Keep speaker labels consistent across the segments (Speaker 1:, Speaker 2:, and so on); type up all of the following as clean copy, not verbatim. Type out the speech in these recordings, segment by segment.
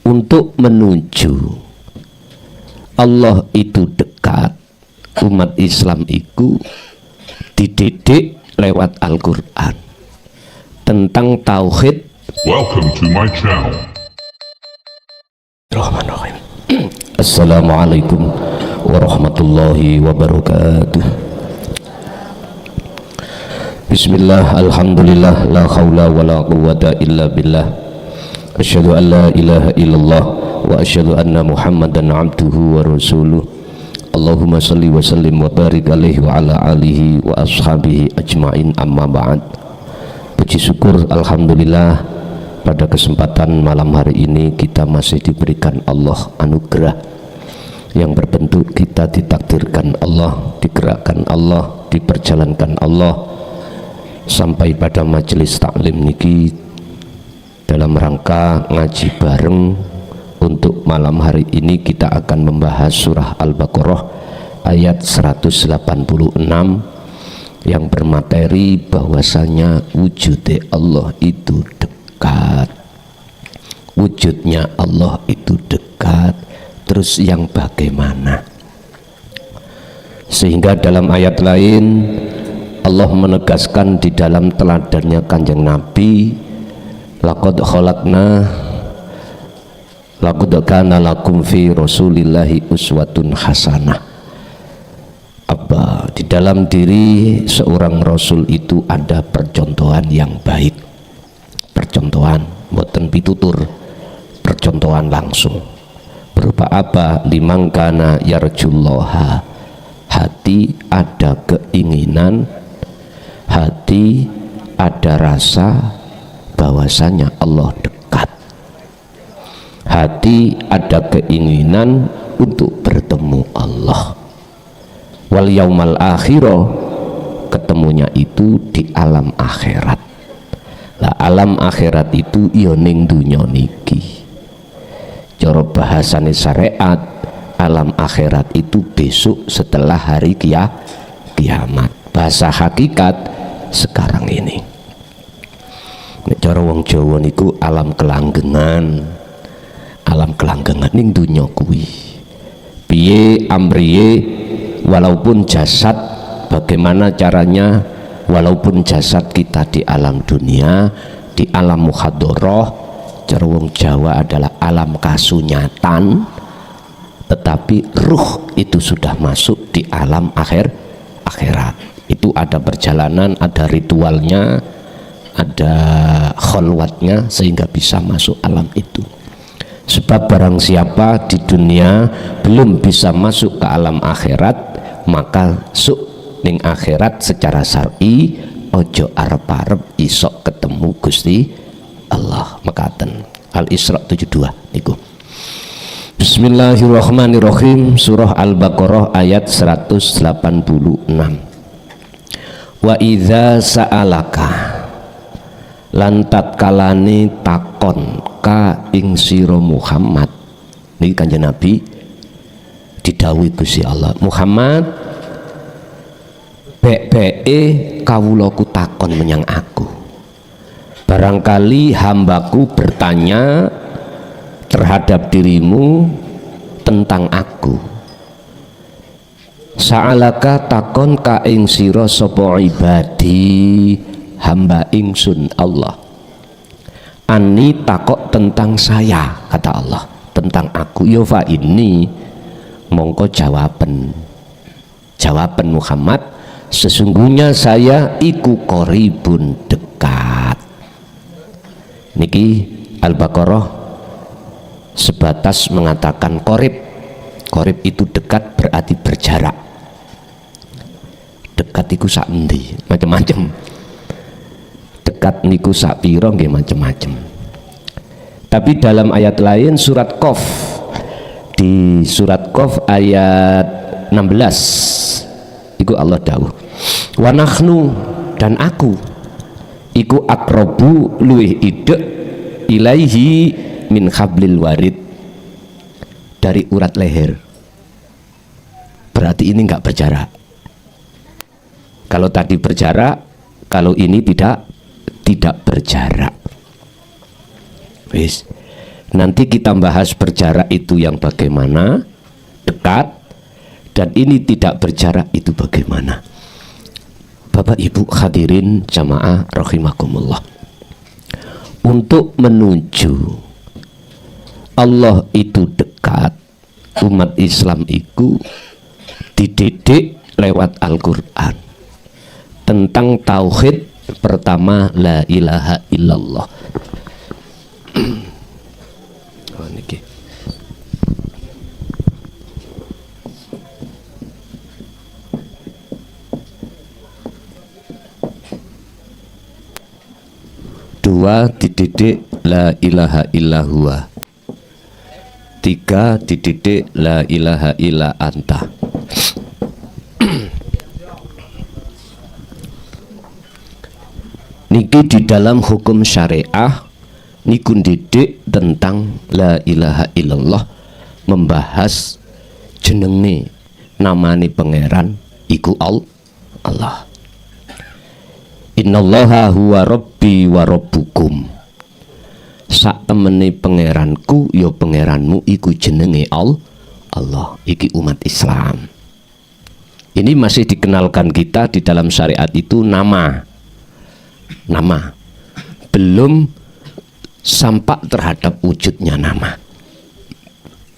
Speaker 1: untuk menuju Allah itu dekat. Umat Islam itu dididik lewat Al-Quran tentang tauhid.
Speaker 2: Welcome to my channel.
Speaker 1: Bismillahirrahmanirrahim. Assalamualaikum warahmatullahi wabarakatuh. Bismillah, alhamdulillah, la khawla wa la quwwata illa billah. Asyhadu an la ilaha illallah wa asyhadu anna Muhammadan abduhu wa rasuluh. Allahumma salli wa sallim wa barik alaihi wa ala alihi wa ashabihi ajma'in, amma ba'd. Puji syukur alhamdulillah, pada kesempatan malam hari ini kita masih diberikan Allah anugerah yang berbentuk kita ditakdirkan Allah, digerakkan Allah, diperjalankan Allah sampai pada majelis taklim niki dalam rangka ngaji bareng. Untuk malam hari ini kita akan membahas surah Al-Baqarah ayat 186 yang bermateri bahwasanya wujudnya Allah itu dekat. Wujudnya Allah itu dekat, terus yang bagaimana? Sehingga dalam ayat lain Allah menegaskan di dalam teladannya Kanjeng Nabi, laqad kana lakum fi rasulillahi uswatun hasanah. Apa di dalam diri seorang rasul itu ada percontohan yang baik. Percontohan mboten pitutur, percontohan langsung. Berupa apa? Liman kana yarjullaha. Hati ada keinginan, hati ada rasa bahwasanya Allah dekat. Hati ada keinginan untuk bertemu Allah. Wal yaumal akhirah, ketemunya itu di alam akhirat. Lah alam akhirat itu ya ning dunya niki. Cara bahasane syariat, alam akhirat itu besok setelah hari kiamat. Bahasa hakikat sekarang ini. Nek cara wong Jawa niku alam kelanggengan. Alam kelanggengan ning dunya kuwi piye amriye, walaupun jasad bagaimana caranya, walaupun jasad kita di alam dunia, di alam muhadharah, cara wong Jawa adalah alam kasunyatan, tetapi ruh itu sudah masuk di alam akhirat. Itu ada perjalanan, ada ritualnya, ada kholwatnya sehingga bisa masuk alam itu. Sebab barang siapa di dunia belum bisa masuk ke alam akhirat, maka suk ning akhirat secara syar'i ojo arep-arep isok ketemu Gusti Allah. Mekaten Al-Isra 72 niku. Bismillahirrahmanirrahim. Surah Al-Baqarah ayat 186. Wa idza sa'alaka, lantat kalane takon ka ing sira Muhammad. Niki Kanjeng Nabi didhawuhi Gusti Allah, Muhammad bek-beke kawulaku takon menyang aku. Barangkali hambaku bertanya terhadap dirimu tentang aku. Sa'alaka takon ka ing sira sapa ibadi hamba ingsun Allah. Ani takok tentang saya, kata Allah, tentang aku. Ya fa ini mongko jawaban Muhammad, sesungguhnya saya iku qoribun dekat. Niki Al-Baqarah sebatas mengatakan qorib. Qorib itu dekat, berarti berjarak. Dekat iku sak endi, macam-macam. Dekat niku sak pira nggih macam-macam. Tapi dalam ayat lain surat Qaf, di surat Qaf ayat 16 iku Allah dawuh, wa nahnu, dan aku iku aqrabu luwih idek ilaihi min hablil warid, dari urat leher. Berarti ini enggak berjarak. Kalau tadi berjarak, kalau ini tidak berjarak. Wis. Nanti kita bahas berjarak itu yang bagaimana, dekat, dan ini tidak berjarak itu bagaimana. Bapak Ibu hadirin jamaah rahimakumullah. Untuk menuju Allah itu dekat, umat Islam itu dididik lewat Al-Quran tentang tauhid. Pertama, la ilaha illallah. Oh, niki. Dua, dididik la ilaha illallah. Tiga, dididik la ilaha illa anta. Niki di dalam hukum syariah niku didik tentang la ilaha illallah, membahas jenenge namane pangeran iku Allah. Innallaha huwa rabbi wa rabbukum. Sak temene pangeranku ya pangeranmu iku jenenge Allah. Iki umat Islam. Ini masih dikenalkan kita di dalam syariat itu nama, belum sampai terhadap wujudnya nama,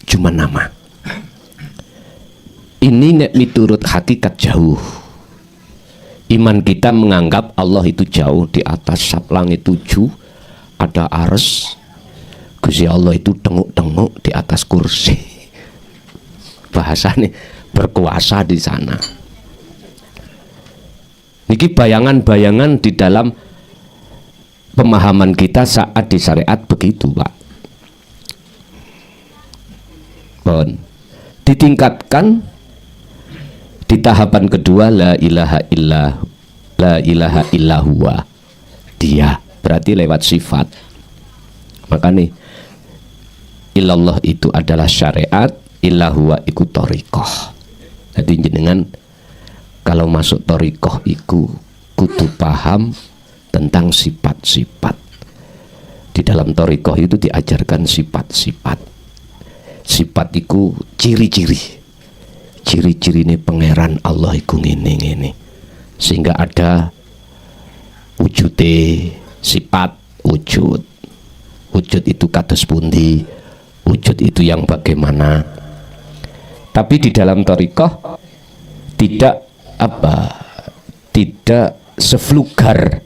Speaker 1: cuma nama. Ini nek miturut hakikat jauh. Iman kita menganggap Allah itu jauh di atas sap langit 7, ada ars. Gusti Allah itu tenguk-tenguk di atas kursi. Bahasanya berkuasa di sana. Niki bayangan-bayangan di dalam pemahaman kita saat di syariat begitu, Pak. Bon. Ditingkatkan di tahapan kedua, la ilaha illa huwa. Dia berarti lewat sifat. Maka nih illallah itu adalah syariat, illa huwa iku thariqah. Jadi jenengan kalau masuk thariqah iku kudu paham tentang sifat-sifat. Di dalam thariqah itu diajarkan sifat-sifat. Sifat iku ciri-ciri. Ciri-ciri ini pangeran Allah iku ngene. Sehingga ada wujude, sifat wujud. Wujud itu kados pundi, wujud itu yang bagaimana. Tapi di dalam thariqah tidak seflugar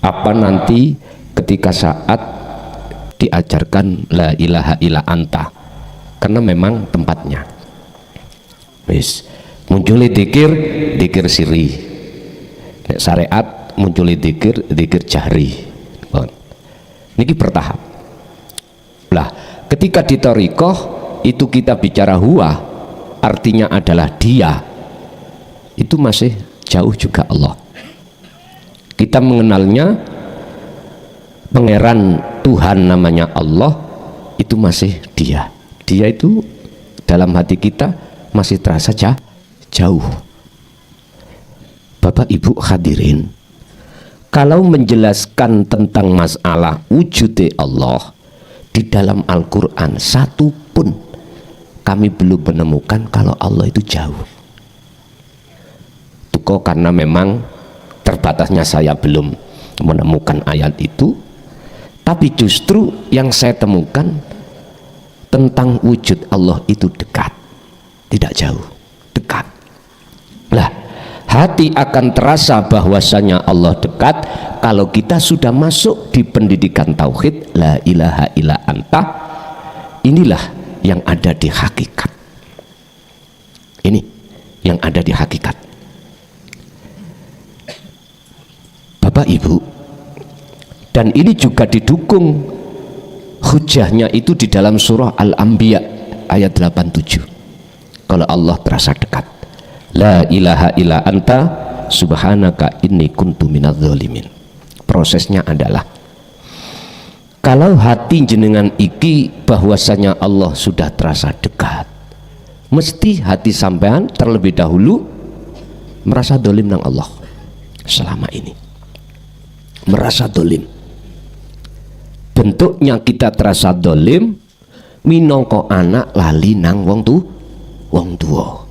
Speaker 1: apa nanti ketika saat diajarkan la ilaha illa anta, karena memang tempatnya wis muncul dikir siri. Nek syariat muncul dikir jahri. Niki bertahap lah. Ketika di thariqah itu kita bicara huwa, artinya adalah dia, itu masih jauh juga Allah. Kita mengenalnya pangeran Tuhan namanya Allah, itu masih dia itu dalam hati kita masih terasa jauh. Bapak Ibu hadirin, kalau menjelaskan tentang masalah wujud Allah di dalam Al-Quran, satu pun kami belum menemukan kalau Allah itu jauh. Tuko karena memang terbatasnya saya belum menemukan ayat itu. Tapi justru yang saya temukan tentang wujud Allah itu dekat, tidak jauh, dekat. Lah, hati akan terasa bahwasanya Allah dekat kalau kita sudah masuk di pendidikan tauhid la ilaha illa anta. Inilah yang ada di hakikat. Ini yang ada di hakikat. Bapak Ibu, dan ini juga didukung hujahnya itu di dalam surah Al-Anbiya ayat 87. Kalau Allah terasa dekat, la ilaha illa anta subhanaka inni kuntu minadz zalimin. Prosesnya adalah kalau hati jenengan iki bahwasanya Allah sudah terasa dekat, mesti hati sampean terlebih dahulu merasa dolim nang Allah selama ini, merasa dolim. Bentuknya kita terasa dolim minangka anak lali nang wong tuwa.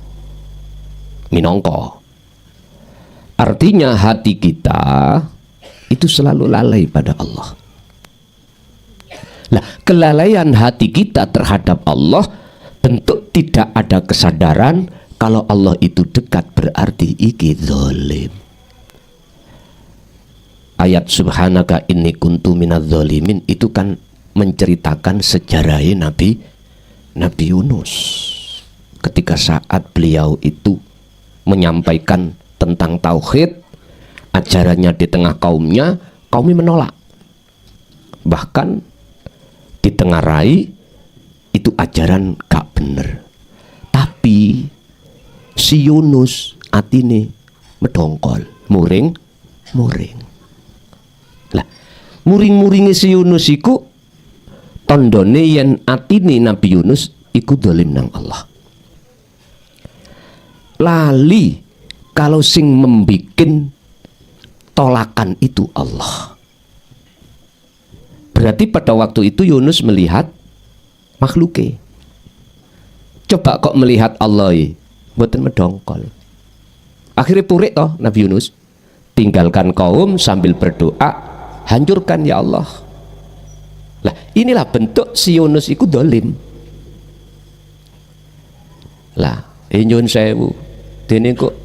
Speaker 1: Minangka artinya hati kita itu selalu lalai pada Allah. Lah, kelalaian hati kita terhadap Allah bentuk tidak ada kesadaran kalau Allah itu dekat, berarti iki zalim. Ayat subhanaka inni kuntu minadz zalimin itu kan menceritakan sejarahnya Nabi Yunus ketika saat beliau itu menyampaikan tentang tauhid ajarannya di tengah kaumnya menolak, bahkan ditengarai itu ajaran gak bener. Tapi si Yunus atine medongkol, muring. Lah, muring-muringe si Yunus iku tandane yen atine Nabi Yunus iku dolim nang Allah. Lali kalau sing membikin tolakan itu Allah. Berarti pada waktu itu Yunus melihat makhluknya. Coba kok melihat Allah mboten medongkol. Akhirnya purik toh Nabi Yunus, tinggalkan kaum sambil berdoa, hancurkan ya Allah. Lah inilah bentuk si Yunus iku dolim. Lah nyun sewu dene kok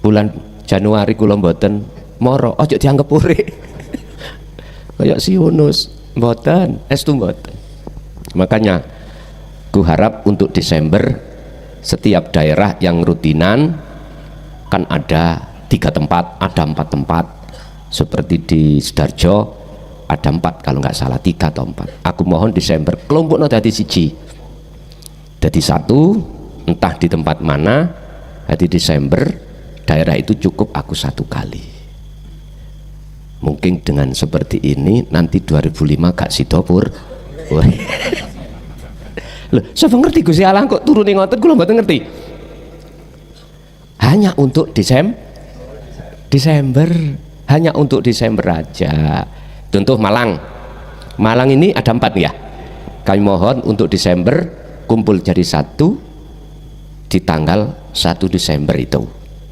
Speaker 1: bulan Januari kula mboten moro, ojo dianggap purik. Kayak si Yunus mboten, estu mboten. Makanya ku harap untuk Desember setiap daerah yang rutinan kan ada 3 tempat, ada 4 tempat. Seperti di Sidoarjo ada 4 kalau nggak salah, 3 atau 4. Aku mohon Desember kelompoknya dadi siji. Dadi 1, entah di tempat mana, di Desember daerah itu cukup aku 1 kali. Mungkin dengan seperti ini nanti 2005 gak sidopur. Loh, siapa ngerti Gusti Allah kok turun ngoten, kula mboten ngerti. Hanya untuk Desember, hanya untuk Desember aja. Contoh Malang ini ada 4 ya. Kami mohon untuk Desember kumpul jadi 1 di tanggal 1 Desember itu.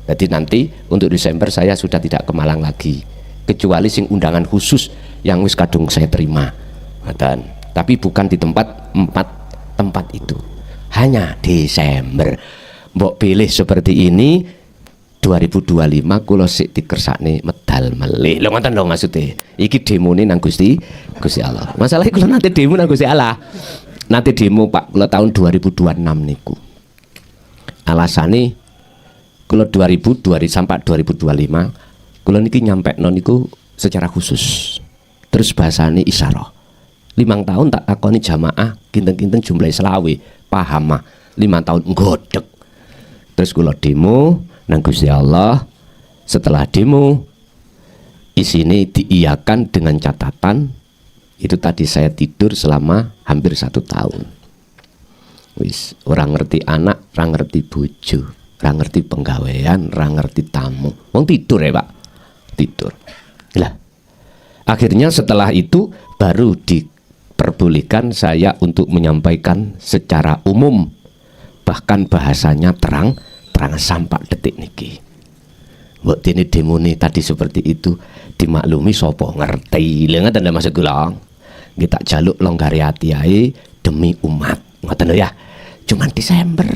Speaker 1: Jadi nanti untuk Desember saya sudah tidak ke Malang lagi, kecuali sing undangan khusus yang wis kadung saya terima. Tapi bukan di tempat 4 tempat itu, hanya Desember. Mbok pilih seperti ini 2025 kula sik dikersakne medal melih. Lho ngoten lho maksude. Iki demone nang Gusti Allah. Masalah kula nanti demo nang Gusti Allah. Nanti demo Pak kula tahun 2026 niku. Alasane kula 2000 sampai 2025 kula niki nyampekno niku secara khusus. Terus bahasane isyarah. 5 tahun tak takoni jamaah kinten-kinten jumlahe selawe, paham mah 5 tahun nggodeg. Terus kula demo nang Gusti Allah. Setelah demo isine diiyakan dengan catatan itu tadi saya tidur selama hampir 1 tahun. Wis orang ngerti anak, orang ngerti bojo, orang ngerti penggawean, orang ngerti tamu. Wong tidur ya Pak, tidur. Lah akhirnya setelah itu baru diperbolehkan saya untuk menyampaikan secara umum, bahkan bahasanya terang sampai detik niki. Mbok dene demone tadi seperti itu dimaklumi sapa ngerti. Lha ngoten maksud kula. Nggih tak jaluk longgare ati ae demi umat. Ngoten lho ya. Cuman Desember.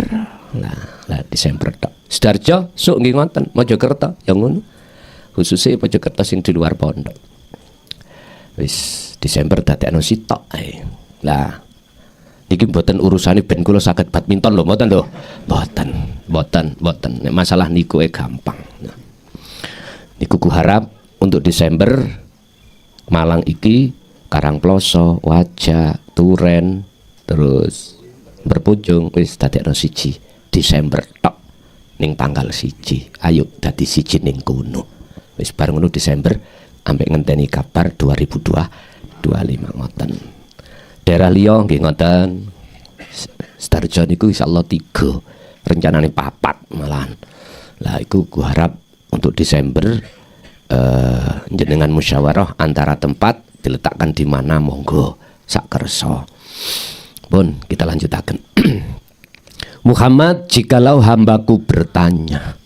Speaker 1: Lah Desember tok. Sidoarjo sok nggih ngoten, Mojokerto ya ngono. Khususnya Mojokerto sing di luar pondok. Wis Desember dadekno sitok ae. Lah iki mboten urusane ben kula saged badminton lho, mboten lho. Mboten. Nek masalah niku gampang. Nah, niku ku harap untuk Desember Malang iki Karangploso, Wajak, Turen, terus Berpujung wis dadekno siji. Desember tok ning tanggal 1. Ayo dadi siji ning kono. Wis bareng ngono Desember ambek ngenteni kabar 2025 ngoten. Daerah liya nggih ngoten. Sidoarjo niku insyaallah 3, rencanane 4 malahan. Lah iku ku harap untuk Desember jenengan musyawarah antara tempat diletakkan di mana monggo sak kersa. Pun kita lanjutakan. Muhammad, jikalau hambaku bertanya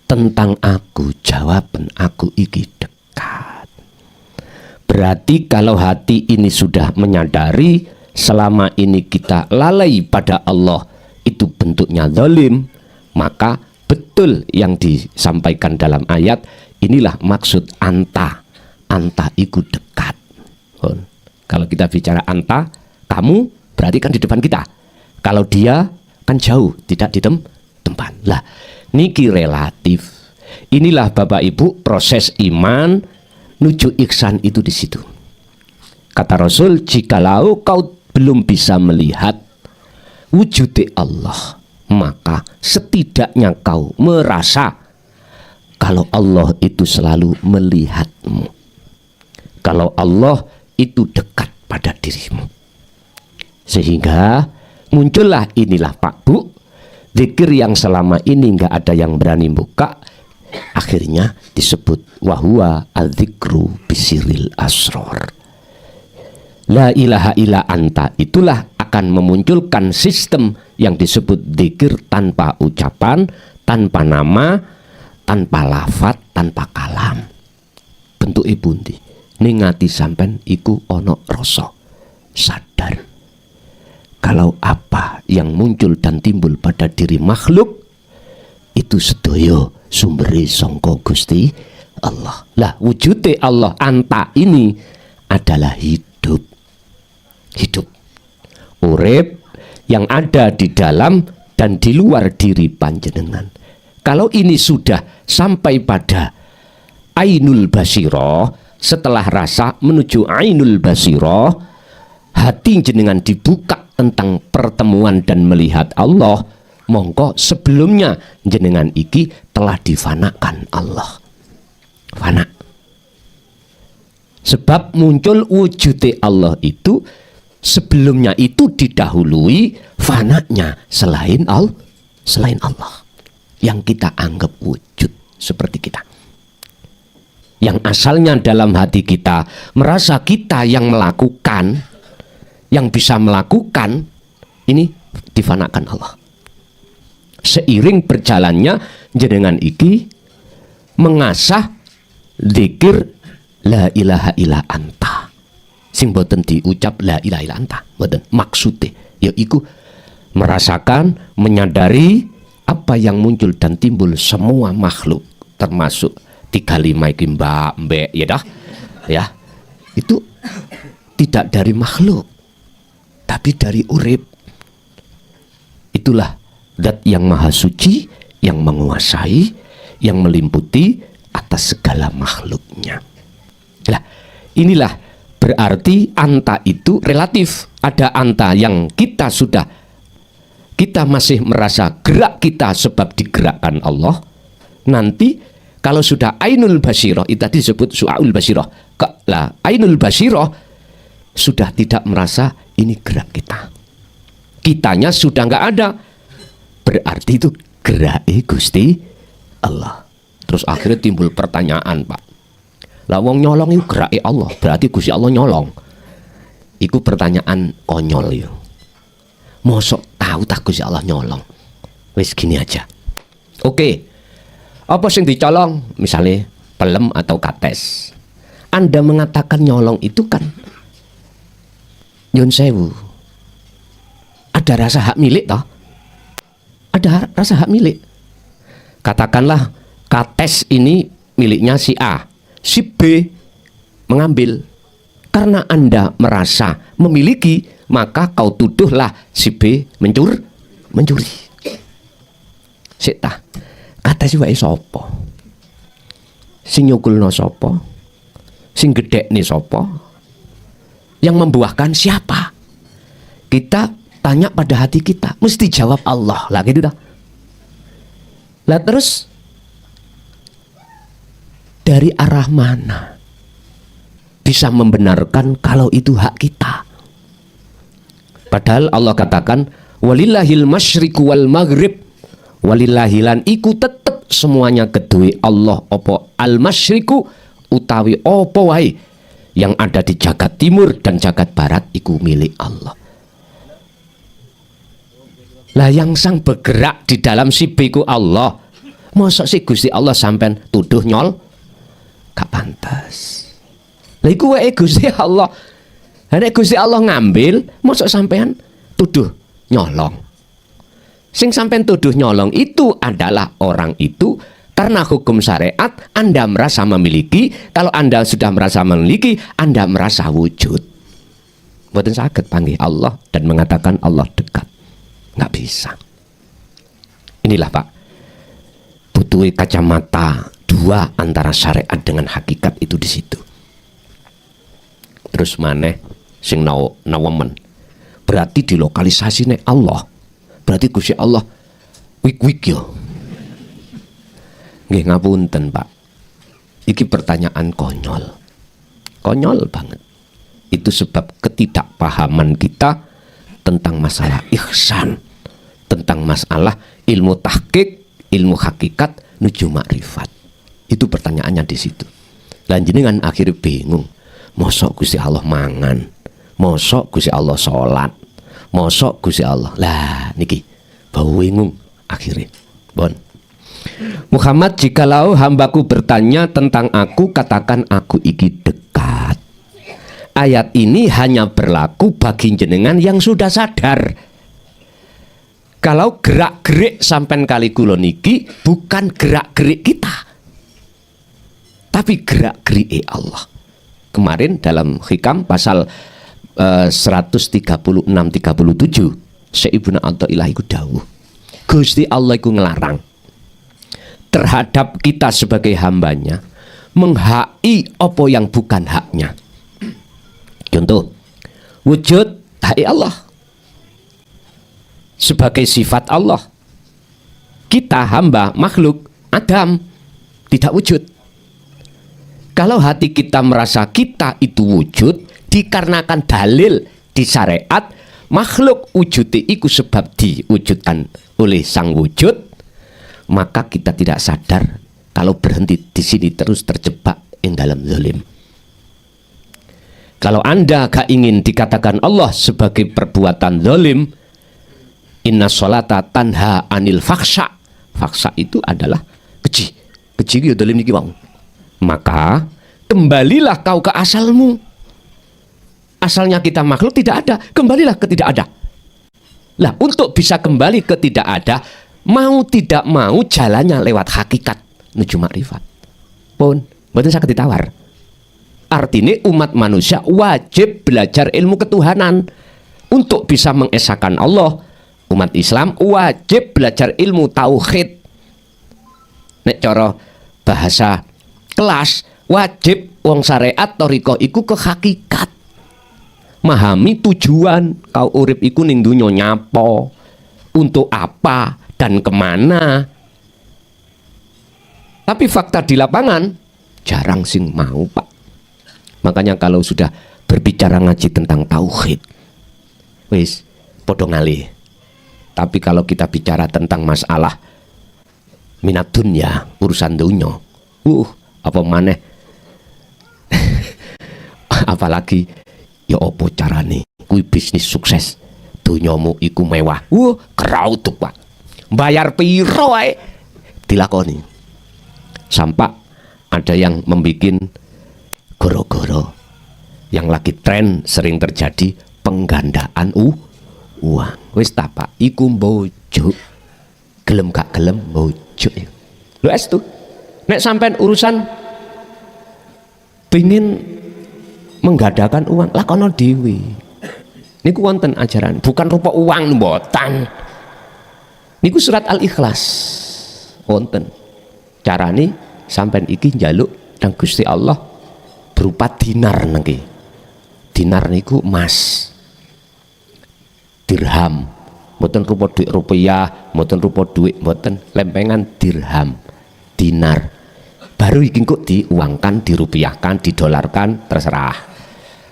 Speaker 1: tentang aku, jawaban aku iki dekat. Berarti kalau hati ini sudah menyadari selama ini kita lalai pada Allah itu bentuknya zalim, maka betul yang disampaikan dalam ayat, inilah maksud anta. Anta itu dekat. Kalau kita bicara anta, kamu berarti kan di depan kita. Kalau dia kan jauh, tidak di tempat. Lah, niki relatif. Inilah Bapak Ibu proses iman nuju ihsan itu di situ. Kata Rasul, jikalau kau belum bisa melihat wujud Allah, maka setidaknya kau merasa kalau Allah itu selalu melihatmu. Kalau Allah itu dekat pada dirimu. Sehingga muncullah inilah Pak Bu, zikir yang selama ini nggak ada yang berani buka, akhirnya disebut wahwa adzikru bisiril asror. La ilaha illa anta, itulah akan memunculkan sistem yang disebut zikir tanpa ucapan, tanpa nama, tanpa lafat, tanpa kalam. Bentuk ibundi ningati sampen iku ono rasa sadar kalau apa yang muncul dan timbul pada diri makhluk itu sedoyo sumberi sangka Gusti Allah. Lah wujude Allah anta ini adalah hidup urip yang ada di dalam dan di luar diri panjenengan. Kalau ini sudah sampai pada ainul basirah, setelah rasa menuju ainul basirah, hati jenengan dibuka tentang pertemuan dan melihat Allah, mongko sebelumnya jenengan iki telah difanakan Allah. Fana. Sebab muncul wujud Allah itu sebelumnya itu didahului fananya selain Allah yang kita anggap wujud seperti kita. Yang asalnya dalam hati kita merasa kita yang melakukan, yang bisa melakukan, ini difanakan Allah. Seiring berjalannya jenengan iki mengasah zikir la ilaha illa anta. Sing boten diucap la ilaha illa anta, boten maksude yaiku merasakan, menyadari apa yang muncul dan timbul semua makhluk, termasuk 35 iki mbak ya dah. Ya. Itu tidak dari makhluk, tapi dari urip. Itulah zat yang maha suci, yang menguasai, yang meliputi atas segala makhluknya. Lah, inilah berarti anta itu relatif. Ada anta yang kita masih merasa gerak kita sebab digerakkan Allah. Nanti kalau sudah ainul basirah, itu tadi disebut su'aul basirah. Lah, ainul basirah sudah tidak merasa ini gerak kita. Kitanya sudah nggak ada. Berarti itu gerak Gusti Allah. Terus akhirnya timbul pertanyaan, Pak. Lah wong nyolong itu gerak Allah, berarti Gusti Allah nyolong. Iku pertanyaan konyol yo. Mosok tahu tak Gusti Allah nyolong. Wis gini aja. Oke. Apa sing dicolong? Misalnya pelem atau kates. Anda mengatakan nyolong itu kan nyun sewu. Ada rasa hak milik toh? Ada rasa hak milik. Katakanlah kates ini miliknya si A, si B mengambil. Karena Anda merasa memiliki, maka kau tuduhlah si B mencuri. Sita, kates wae sapa? Sing nyukulno sapa? Sing gedhekne sapa? Yang membuahkan siapa? Kita tanya pada hati kita, mesti jawab Allah lah gitu dah. Lah terus dari arah mana bisa membenarkan kalau itu hak kita? Padahal Allah katakan walillahil masyriqu wal maghrib, walillahilan iku tetep semuanya kedue Allah opo al masyriqu utawi opo wae yang ada di jagat timur dan jagat barat iku milik Allah. Lah yang sang bergerak di dalam si B ku Allah. Mosok si Gusti Allah sampean tuduh nyol? Gak pantas. Lah iku wae Gusti Allah. Nek Gusti Allah ngambil, mosok sampean tuduh nyolong. Sing sampean tuduh nyolong itu adalah orang itu karena hukum syariat Anda merasa memiliki. Kalau Anda sudah merasa memiliki, Anda merasa wujud. Mboten saged panggih Allah dan mengatakan Allah dekat. Nggak bisa. Inilah Pak, butuh kacamata dua antara syariat dengan hakikat itu di situ. Terus maneh sing nawemen berarti dilokalisasi nek Allah, berarti Gusti Allah wik yo. Nggih ngapunten Pak, iki pertanyaan konyol banget. Itu sebab ketidakpahaman kita tentang masalah ihsan, tentang masalah ilmu tahqiq, ilmu hakikat nuju makrifat. Itu pertanyaannya di situ. Lan jenengan akhirnya bingung. Mosok Gusti Allah mangan, mosok Gusti Allah salat, mosok Gusti Allah. Lah niki bau bingung akhirnya. Bon. Muhammad, jikalau hambaku bertanya tentang aku, katakan aku iki dekat. Ayat ini hanya berlaku bagi jenengan yang sudah sadar. Kalau gerak-gerik sampai kali kula niki bukan gerak-gerik kita, tapi gerak-gerik Allah. Kemarin dalam Hikam pasal 136-37 Sayyidina Athaillah iku dawuh, Gusti Allah iku ngelarang terhadap kita sebagai hambanya menghai apa yang bukan haknya. Contoh, wujud hak Allah sebagai sifat Allah. Kita hamba makhluk Adam tidak wujud. Kalau hati kita merasa kita itu wujud dikarenakan dalil di syariat, makhluk wujudi iku sebab diwujudkan oleh sang wujud, maka kita tidak sadar kalau berhenti di sini terus terjebak in dalam zalim. Kalau Anda gak ingin dikatakan Allah sebagai perbuatan zalim, inna sholata tanha anil faksha. Faksha itu adalah keji. Keji itu zalim niki wong. Maka kembalilah kau ke asalmu. Asalnya kita makhluk tidak ada, kembalilah ke tidak ada. Lah untuk bisa kembali ke tidak ada, mau tidak mau jalannya lewat hakikat nuju makrifat. Pun mboten saged ditawar. Artinya umat manusia wajib belajar ilmu ketuhanan untuk bisa mengesahkan Allah. Umat Islam wajib belajar ilmu tauhid. Nek cara bahasa kelas, wajib wong syariat thariqah iku ke hakikat. Memahami tujuan kau urip iku ning dunya nyapo, untuk apa dan kemana. Tapi fakta di lapangan jarang sing mau Pak. Makanya kalau sudah berbicara ngaji tentang tauhid, wis podo ngalih. Tapi kalau kita bicara tentang masalah minat dunya, urusan dunya, apa maneh apalagi ya opo carane kuwi bisnis sukses, dunyamu iku mewah, keraut Pak, bayar piro wae dilakoni. Sampai ada yang membikin goro-goro yang lagi tren sering terjadi penggandaan uang. Wis ta Pak, iku mbojo. Gelem gak gelem mbojo. Lho es tuh. Nek sampean urusan pengin menggadahkan uang, lakono dhewe. Niku wonten ajaran, bukan rupa uang mboten. Niku surat Al-Ikhlas. Wonten. Carane sampean iki njaluk nang Gusti Allah berupa dinar niki. Dinar niku emas, dirham, mboten rupa duit rupiah, mboten rupa duit, mboten, lempengan dirham, dinar. Baru iki kok diuangkan, dirupiahkan, didolarkan, terserah.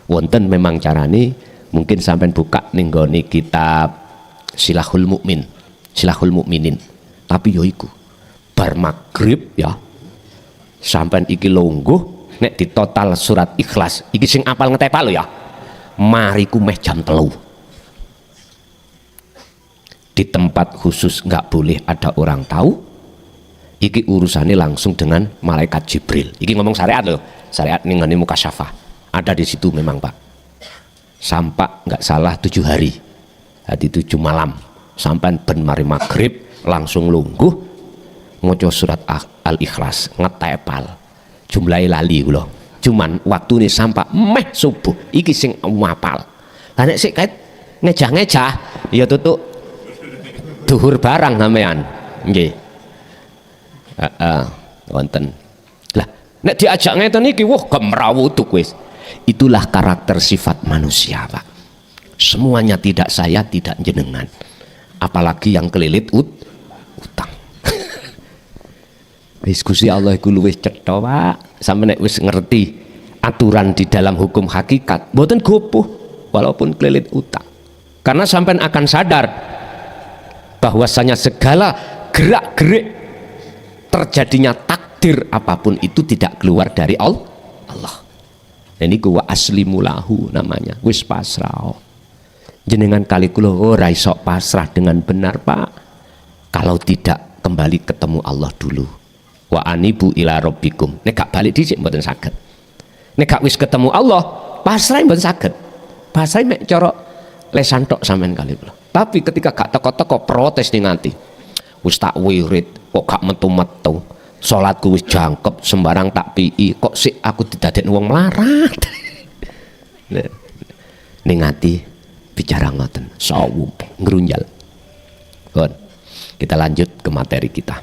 Speaker 1: Wonten memang carane, mungkin sampean buka ning nggone kitab Silahul Mukmin, Silahul Mukminin. Tapi yo iku bar magrib ya, sampean iki longgo. Nek di total surat Ikhlas iki sing apal ngetepal lho ya, mariku meh jam 3. di tempat khusus nggak boleh ada orang tahu. Iki urusannya langsung dengan malaikat Jibril. Iki ngomong syariat loh, syariat ning ngene mukasyafah. Ada di situ memang Pak. Sampai nggak salah 7 hari. Hadi 7 malam. Sampai ben mari maghrib langsung lungguh ngoco surat Al-Ikhlas ngetepal. Jumlahe lali kula. Cuman waktune sampai meh subuh. Iki sing apal. Lah nek sik kait ngejah-ngejah ya tutuk duhur barang sampean. Nggih. Wonten. Lah nek diajak ngeten iki wah gemrawuduk wis. Itulah karakter sifat manusia, Pak. Semuanya tidak saya, tidak jenengan. Apalagi yang kelilit utang. Wis Gusti Allah iku luwih cetha, Pak. Sampe nek wis ngerti aturan di dalam hukum hakikat, mboten gopoh walaupun kelilit utang. Karena sampean akan sadar bahwasanya segala gerak-gerik terjadinya takdir apapun itu tidak keluar dari Allah. Ini wa aslimu lahu namanya, wis pasrah. Jenengan kali kula ora iso pasrah dengan benar, Pak. Kalau tidak kembali ketemu Allah dulu. Wa anibu ila rabbikum. Nek gak balik dhisik mboten saged. Nek gak wis ketemu Allah, pasrah mboten saged. Pasrah mek cara lesan tok sampean kali kula. Tapi ketika gak teko-teko protes ning ati. Wis tak wirid kok gak metu-metu, salatku wis jangkep sembarang tak pii, kok sik aku didadekno wong melarat. Ning ati bicara ngoten, sawu ngrunjal. Bon, kita lanjut ke materi kita.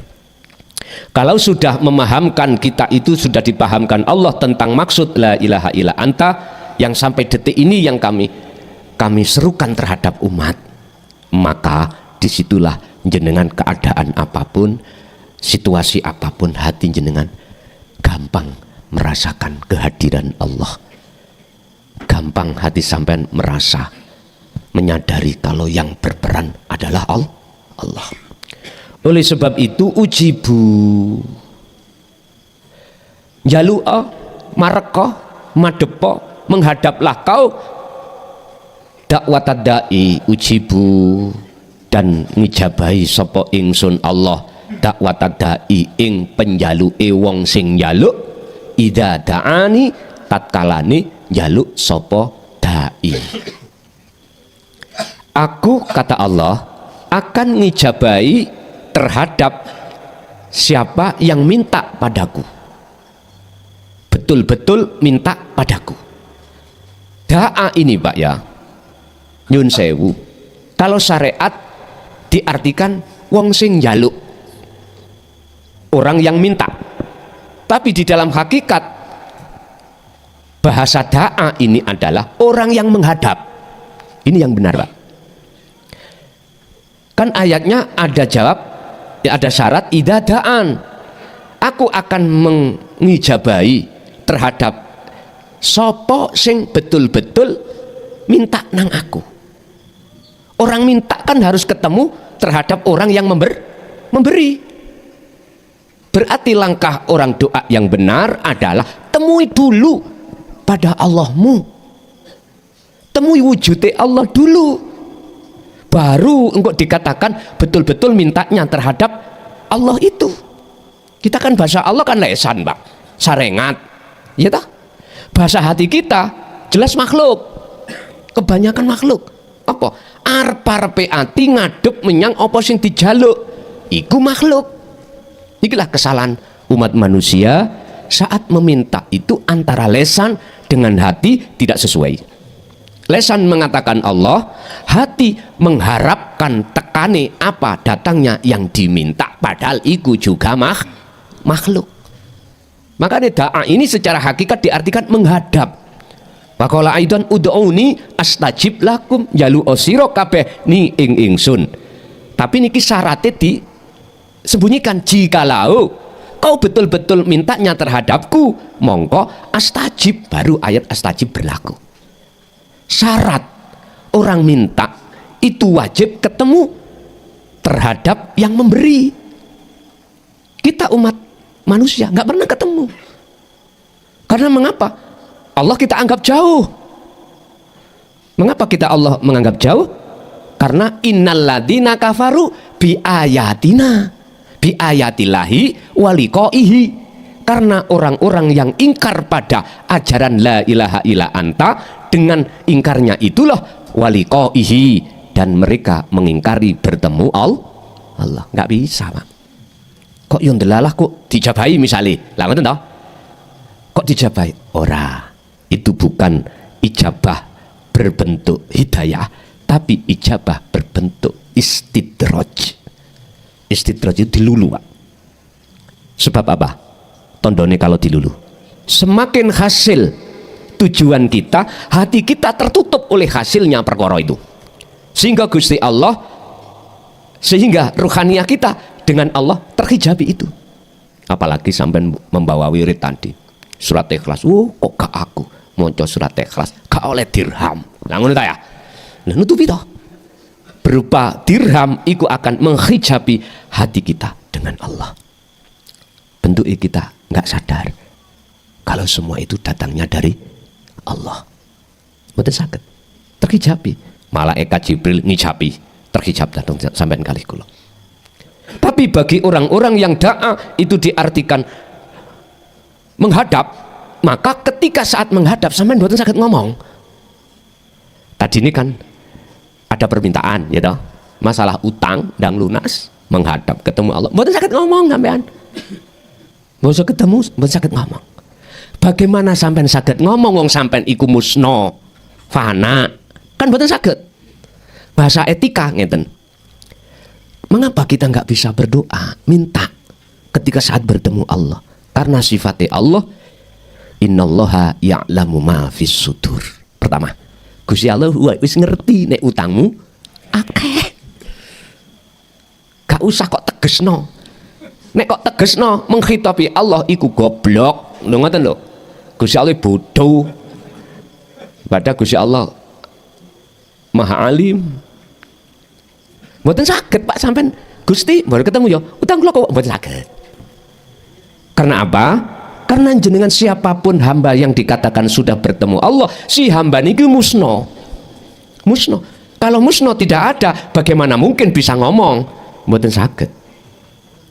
Speaker 1: Kalau sudah memahamkan kita itu sudah dipahamkan Allah tentang maksud la ilaha illa anta yang sampai detik ini yang kami serukan terhadap umat, maka disitulah jenengan keadaan apapun, situasi apapun, hati jenengan gampang merasakan kehadiran Allah. Gampang hati sampean merasa menyadari kalau yang berperan adalah Allah. Oleh sebab itu ujibu jalu'a marqa madepo menghadaplah kau dakwatad da'i ujibu dan ngijabahi sapa ingsun Allah dakwatad da'i ing penjaluke wong sing njaluk ida da'ani tatkalane njaluk sapa da'i. Aku kata Allah akan ngijabahi terhadap siapa yang minta padaku, betul-betul minta padaku. Da'a ini Pak ya, nyun sewu, kalau syariat diartikan wong sing njaluk, orang yang minta. Tapi di dalam hakikat bahasa da'a ini adalah orang yang menghadap. Ini yang benar Pak. Kan ayatnya ada jawab, ada syarat idza da'an. Aku akan mengijabahi terhadap sopo sing betul-betul minta nang aku. Orang minta kan harus ketemu terhadap orang yang memberi. Berarti langkah orang doa yang benar adalah temui dulu pada Allahmu. Temui wujudnya Allah dulu. Baru engkau dikatakan betul-betul mintanya terhadap Allah itu. Kita kan bahasa Allah kan lesan Pak, sarengat, ya toh? Bahasa hati kita jelas makhluk, kebanyakan makhluk. Apa? Arep-arepe ati ngadep menyang apa sing dijaluk, iku makhluk. Inilah kesalahan umat manusia saat meminta itu antara lesan dengan hati tidak sesuai. Lesan mengatakan Allah, hati mengharapkan tekane apa datangnya yang diminta, padahal iku juga makhluk. Makanya da'a ini secara hakikat diartikan menghadap. Waqala aidan ud'uni astajib lakum, jalu osiro kabeh ni ingsun. Tapi niki syaratnya disembunyikan, jikalau kau betul-betul mintanya terhadapku, mongko astajib, baru ayat astajib berlaku. Syarat orang minta itu wajib ketemu terhadap yang memberi. Kita umat manusia nggak pernah ketemu. Karena mengapa? Allah kita anggap jauh. Mengapa kita Allah menganggap jauh? Karena innalladzina kafaru bi ayatina, bi ayatillahi waliqaihi. Karena orang-orang yang ingkar pada ajaran la ilaha illa anta, dengan ingkarnya itulah waliqaihi, dan mereka mengingkari bertemu Allah. Nggak bisa, Pak. Kok yang delalah kok dijabahi misalnya, lah ngoten toh? Kok dijabahi? Ora, itu bukan ijabah berbentuk hidayah, tapi ijabah berbentuk istidraj. Istidraj itu dilulu, Pak. Sebab apa? Tondone kalau dilulu, semakin hasil tujuan kita, hati kita tertutup oleh hasilnya perkara itu, sehingga Gusti Allah, sehingga ruhaniyah kita dengan Allah terhijabi itu. Apalagi sampai membawa wirid tadi surat Ikhlas, kok gak aku maca surat Ikhlas gak oleh dirham, lah ngono ta ya, lah nutupi toh, berupa dirham itu akan menghijabi hati kita dengan Allah. Bentuknya kita nggak sadar kalau semua itu datangnya dari Allah. Mboten saged terhijabi, malaikat Jibril ngijabi, terhijab datang sampean kali kula. Tapi bagi orang-orang yang da'a itu diartikan menghadap, maka ketika saat menghadap sampean mboten saged ngomong. Tadi ini kan ada permintaan ya toh, masalah utang dan lunas, menghadap ketemu Allah, mboten saged ngomong sampean. Mboten ketemu, mboten saged ngomong. Bagaimana sampean saged ngomong wong sampean iku musna, fana? Kan mboten saged. Bahasa etika ngeten. Mengapa kita nggak bisa berdoa, minta ketika saat bertemu Allah? Karena sifatnya Allah, innallaha ya'lamu ma fis sudur. Pertama, Gusti Allah wis ngerti nek utangmu akeh. Gak usah kok tegesno. Nek kok tegesno menghitapi Allah iku goblok. Lho ngoten lho. Gusti Allah bodoh. Padahal Gusti Allah Maha Alim. Mboten saged Pak sampean Gusti baru ketemu ya. Utang kula kok mboten saged. Karena apa? Karena jenengan siapapun hamba yang dikatakan sudah bertemu Allah, si hamba niki musno. Musno. Kalau musno tidak ada, bagaimana mungkin bisa ngomong? Mboten saged.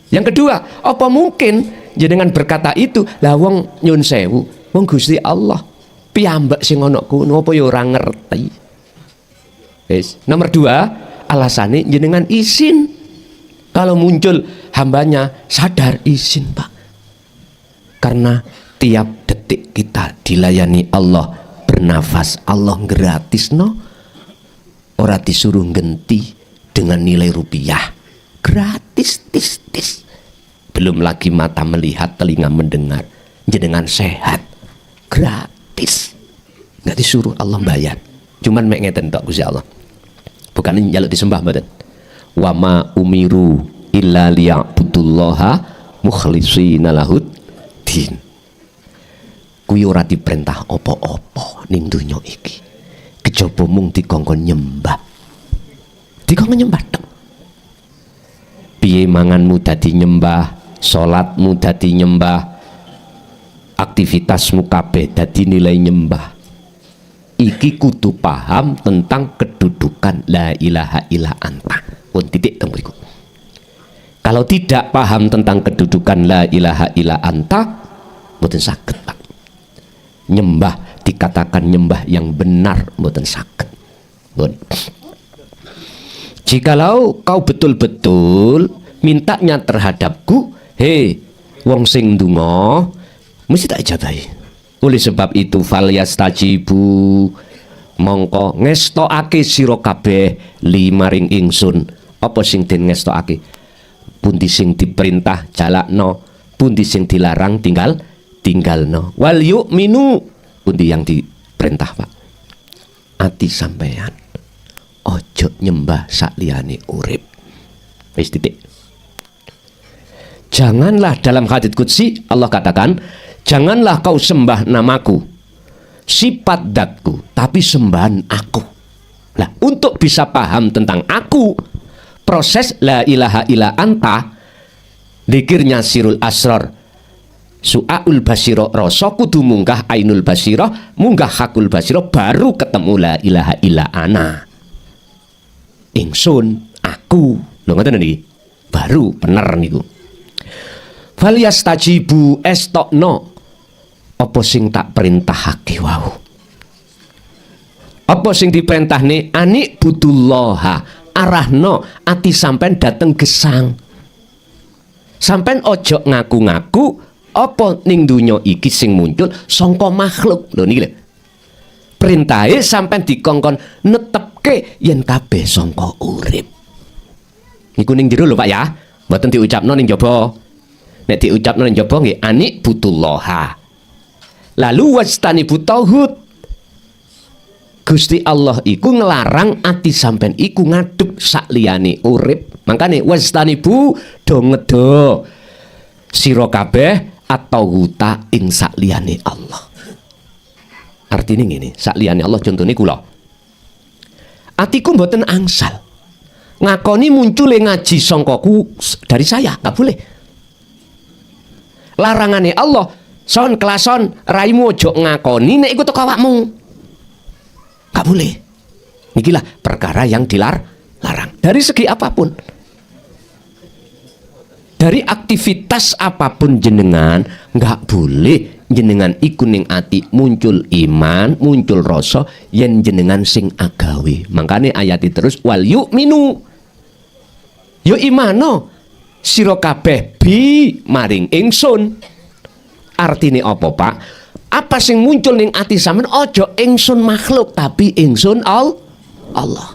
Speaker 1: Yang kedua, apa mungkin jenengan berkata itu, lah wong nyun sewu, wong Gusti Allah piyambak sing ana kono apa ya ora ngerti. Wis. Nomor dua, alasannya jenengan izin. Kalau muncul hambanya sadar izin, Pak. Karena tiap detik kita dilayani Allah, bernafas Allah gratis no. Ora disuruh genti dengan nilai rupiah. Gratis tis. Belum lagi mata melihat, telinga mendengar, jenengan sehat. Gratis. Nggak disuruh Allah bayar. Cuman mek ngeten tok Gusti Allah. Bukan njaluk disembah mboten. Wa ma umiru illa liya'budullaha mukhlishina lahud din. Kuwi ora diperintah apa-apa ning donya iki. Kejaba mung dikongkon nyembah. Dikongkon nyembah tok. Piye manganmu dadi nyembah, salatmu dadi nyembah, aktivitasmu kabeh dadi nilai nyembah. Iki kudu paham tentang kedudukan la ilaha illa anta. Pun titik teng mriku. Kalau tidak paham tentang kedudukan la ilaha illa anta, mboten saged, Pak. Nyembah dikatakan nyembah yang benar mboten saged. Jikalau kau betul-betul mintanya terhadapku, hei wong sing ndonga, mesti tak ijabahi. Oleh sebab itu fal yastajibu, mongko ngestokake sira kabeh limaring ingsun. Apa sing den ngestokake? Pundi sing diperintah jalakno, pundi sing dilarang tinggalno. Wal yu'minu, pundi yang diperintah, Pak? Ati sampean ojo nyembah sakliyane urip. Wis titik. Janganlah, dalam hadits qudsi Allah katakan, janganlah kau sembah namaku, sifat datku, tapi sembahan aku. Nah, untuk bisa paham tentang aku, proses la ilaha illa anta, zikirnya sirul asrar, su'aul basiro, rasa kudu munggah ainul basiro, munggah hakul basiro, baru ketemu la ilaha illa ana. ingsun, aku. Lho ngoten niki. Baru bener niku. Falyastajibu estokno apa sing tak perintahake wau. Apa sing diperintahne ani budullaha arahno ati sampean dateng gesang. Sampean ojo ngaku-ngaku apa ning donya iki sing muncul sangka makhluk. Lho niki lho. Perintahe sampean dikongkon netepke yen kabeh sangka urip. Niku ning jero lho Pak ya. Mboten diucapno ning jaba. Nek diucapno ning jaba nggih ani butullaha. Lalu wastanibu tauhid. Gusti Allah iku ngelarang ati sampean iku ngadeg sakliyane urip. Makane wastanibu do ngedo sira kabeh atau huta ing sakliyane Allah. Artinya ngene, sakliyane Allah contone kula. Atiku mboten angsal. Ngakoni muncule ngaji sangkaku dari saya, nggak boleh. Larangane Allah, son kelason raimu ojo ngakoni nek iku teko awakmu. Nggak boleh. Nikilah perkara yang dilarang dari segi apapun. Dari aktivitas apapun jenengan nggak boleh jenengan iku ning ati muncul iman, muncul rasa yen jenengan sing agawe. Makane ayat terus wal yu'minu. Yo imano sira kabeh bi maring ingsun. Artine apa, Pak? Apa sing muncul ning ati sampean aja ingsun makhluk tapi ingsun Allah.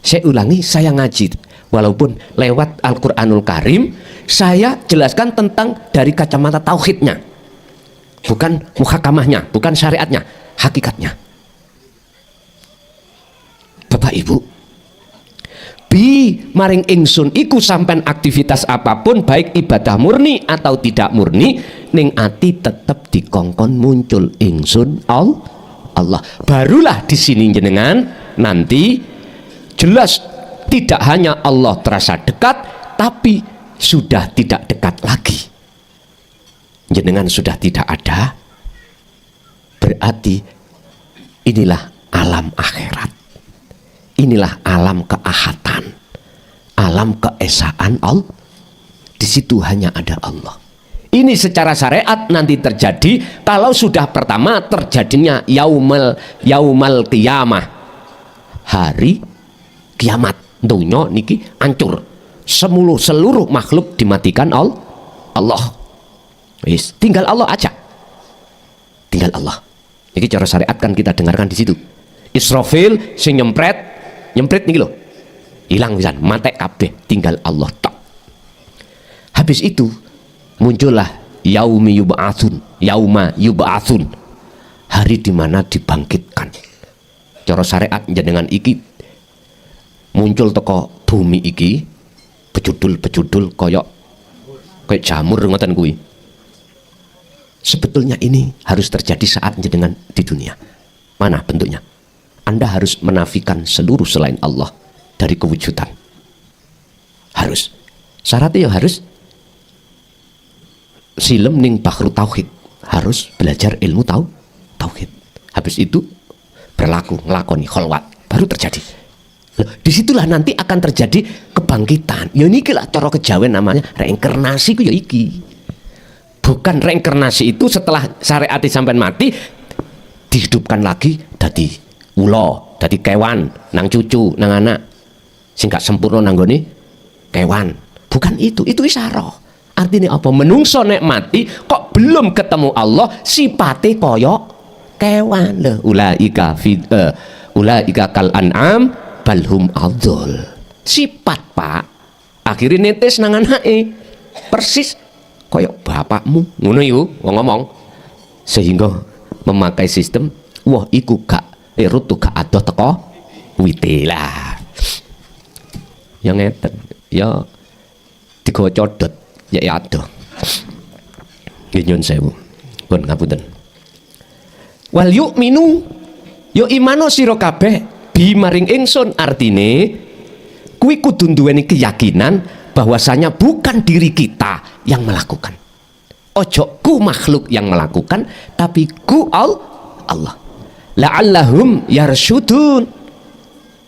Speaker 1: Saya ulangi, saya ngaji walaupun lewat Al-Qur'anul Karim, saya jelaskan tentang dari kacamata tauhidnya. Bukan muhakamahnya, bukan syariatnya, hakikatnya. Bapak Ibu, bi maring ingsun iku sampean aktivitas apapun baik ibadah murni atau tidak murni ning ati tetep dikongkon muncul ingsun Allah. Barulah di sini jenengan nanti jelas tidak hanya Allah terasa dekat, tapi sudah tidak dekat lagi. Jenengan sudah tidak ada, berarti inilah alam akhirat. Inilah alam keahatan, alam keesaan Allah. Di situ hanya ada Allah. Ini secara syariat nanti terjadi kalau sudah pertama terjadinya yaumal qiyamah, hari kiamat. Dunia niki hancur, seluruh makhluk dimatikan Allah. Wis, tinggal Allah aja. Tinggal Allah. Niki cara syariat kan kita dengarkan di situ. Israfil sing nyempret niki lho. Hilang pisan, matek kabeh, tinggal Allah tok. Habis itu muncullah yauma yub'atsun. Hari di mana dibangkitkan. Cara syariat jenengan iki muncul teko bumi iki bejudul koyok jamur ngoten kuwi. Sebetulnya ini harus terjadi saat jenengan di dunia. Mana bentuknya? Anda harus menafikan seluruh selain Allah dari kewujudan. Harus. Syaratnya ya harus silem ning bahru tauhid, harus belajar ilmu tauhid. Habis itu berlaku ngelakoni kholwat, baru terjadi. Disitulah nanti akan terjadi kebangkitan. Ya niki lah cara kejawen namanya reinkarnasi ku ya iki. Bukan reinkarnasi itu setelah syariat sampean mati dihidupkan lagi dadi ula, dadi kewan, nang cucu, nang anak. Sing gak sempurna nang gone kewan. Bukan itu isyarah. Artinya apa? Menungso nek mati kok belum ketemu Allah, sipate koyok kewan. Lho, ulaika kal an'am balhum adzol. Sifat, Pak. Akhirnya netes nang anake. Persis koyok bapakmu. Ngono iku ngomong. Sehingga memakai sistem wah iku gak rutu gak adoh teko wite lah. Yang ngeten. Ya digawa codot ya adoh. Nggih nyun sewu. Pun ngapunten. Wal yu'minu yo imano sira kabeh bi maring ingsun, artine kuwi kudu duweni keyakinan bahwasanya bukan diri kita yang melakukan. Ojo ku makhluk yang melakukan, tapi ku Allah. La'allahum yarsyudun.